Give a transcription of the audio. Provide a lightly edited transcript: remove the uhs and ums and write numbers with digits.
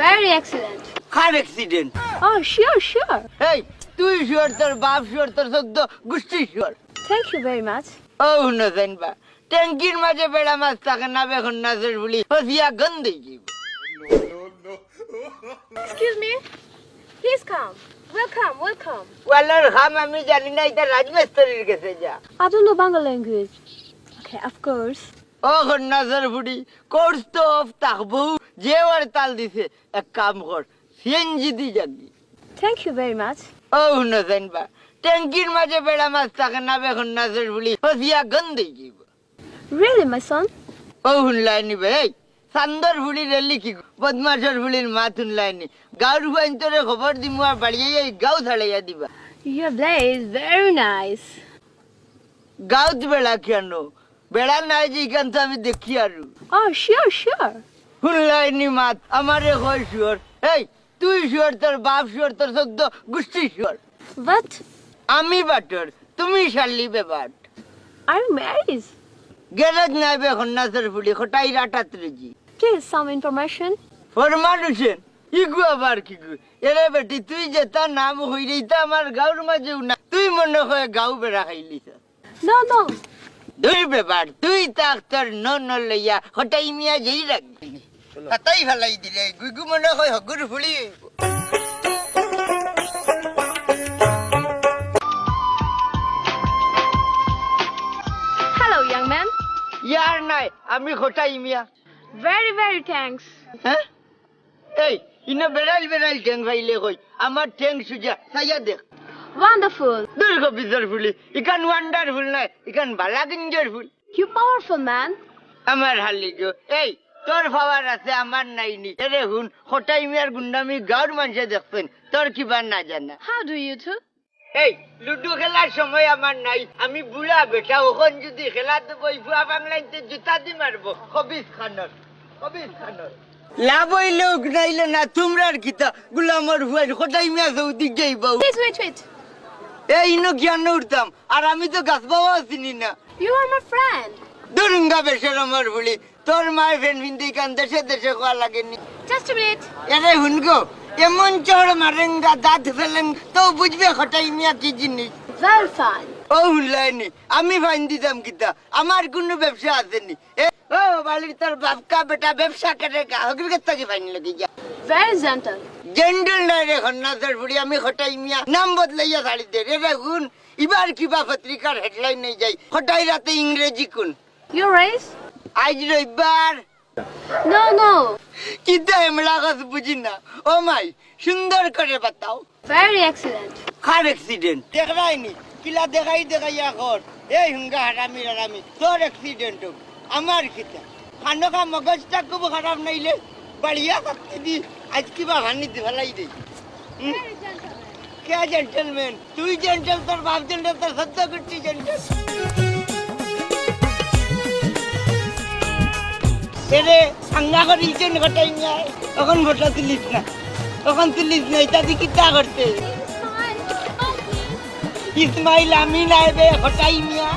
Very excellent. কার accident? Oh, sure. এই তুই sure, তোর বাপ শিওর, তোর সদ্য গোষ্ঠী sure? Thank you very much. ও হুনছেন বা ট্যাঙ্কির মাঝে বেড়া মাছ থাকে না বেখন নাচের বলি হসিয়া গন্ধে যাইব। Excuse me. Please come. Welcome. ওয়ালার খাম আমি জানি না, এটা রাজমিস্ত্রির কাছে যা। I don't know Bangla language. Okay, of course. ও নাচের বুড়ি কোর্স তো অফ থাকবো, যে ওর তাল দিছে এক কাম কর, সিএনজি দি যাবি। Thank you very much. ও হুনছেন বা ট্যাঙ্কির মাঝে বেড়া মাছ থাকে না বেখন নাচের বলি হসিয়া গন্ধে যাইব। Really, my son? ও হুনলাইনি ভাই সান্দর বুড়ি রেলি কি বদমাসর বুড়ির মা তুনলাইনি গাঁর হুয়াইন তোরে খবর দিমু আর বাড়িয়ে এই গাঁও ছাড়াইয়া দিবা। Your blade is very nice. গাঁত বেড়া কেন? বেড়া নাই যে এখান তো আমি দেখি আরু। Oh, sure. হুনলাইনি মাত আমারে কই শিওর? এই তুই শিওর, তোর বাপ শিওর, তোর সদ্য গোষ্ঠী শিওর? What? আমি বাটর, তুমি শালি বেবাট। Are you married? গ্যারেজ নাই বেখন নাচের বুড়ি খটাই রাটাত রেজি। Please, some information. ফরমান হোসেন ইগু আবার কি গু? এরে বেটি তুই যে তার নাম হইরে তা আমার গাঁর মাঝেও না, তুই মনে হয় গাঁও বেড়া খাইলিস। No. দুই ব্যাপার, তুই তাক তোর ন লইয়া হটাই মিয়া যেই রাখবি তাই ফেলাই দিলে গুগু মনে হয় হগুর ফুলি হইব। Hello, young man. ইয়ার নাই, আমি হটাই মিয়া। Very thanks. হ্যাঁ এই ইনা বেড়াইল ঠ্যাং ফাইলে কই আমার ঠ্যাং সুজা সাইয়া দেখ। Wonderful. দুর্গ বিজর ফুলি ইকান ওয়ান্ডারফুল নাই, ইকান বালা গিঞ্জর ফুল। You powerful man. আমার হালি গো এই তোর পাওয়ার আছে আমার নাইনি। এরে হুন হটাই মিয়ার গুন্ডামি গাঁর মানুষে দেখছেন, তোর কিবা না জানা। How do you two? এই লুডু খেলার সময় আমার নাই, আমি বুড়া বেটা, ওখান যদি খেলা তো বই ফুয়া বাংলাইতে জুতা দি মারবো কবিস খানর। লাভ হইলে উগনাইলে না তোমরার কিতা গুলামর হুয়াই হটাই মিয়া সৌদি যাইব। Please wait. এই ইনো জ্ঞান উঠতাম আর আমি তো গাছ বাবা চিনি না। You are my friend. দুরঙ্গা বেশের আমার বলি তোর মায়ের ফ্রেন্ড ভিন্দি কান দেশে কোয়া লাগেনি। Just a minute. এরে হুনগো এমন চড় মারেঙ্গা দাঁত ফেলেন তো বুঝবে হটাই মিয়া কি জিনিস। Very fine. ও হুনলাইনি আমি ফাইন দিতাম কিতা, আমার কোনো ব্যবসা আসেনি। ও বালির তোর বাপকা বেটা ব্যবসা করে হগির কাছ থেকে ফাইন লাগি যা। Very gentle. জেন্ডল নাই রে খন্নাসের বুড়ি, আমি হটাই মিয়া নাম বদলাইয়া ছাড়ি দে রে হুন। এবার কিবা পত্রিকার হেডলাইন নেই যাই হটাই রাতে ইংরেজি কোন Your race? আজ রবিবার। No. কিতা এমলা কাজ বুঝি না। ও মাই সুন্দর করে বাতাও। Very excellent. কার অ্যাক্সিডেন্ট? দেখাইনি কিলা দেখাইয়া কর। এই হুঙ্গা হারামি তোর অ্যাক্সিডেন্ট হোক আমার কিতা খান্ডকা মগজটা খুব খারাপ নাইলে বাড়িয়া থাকতে দি আজ কিবা হানি ফেলাই দে। Very gentleman. কে জেন্টলম্যান? তুই জেন্টল, তোর বাপ জেন্টল, তোর সত্য করছি জেন্টল। এরে সাঙ্গা করিলছেন ঘটাই নিয়ে তখন ঘটা তুলিস না, এটা দি কিতা করতে Fine. ইসমাইল আমি নাই বে হটাই মিয়া।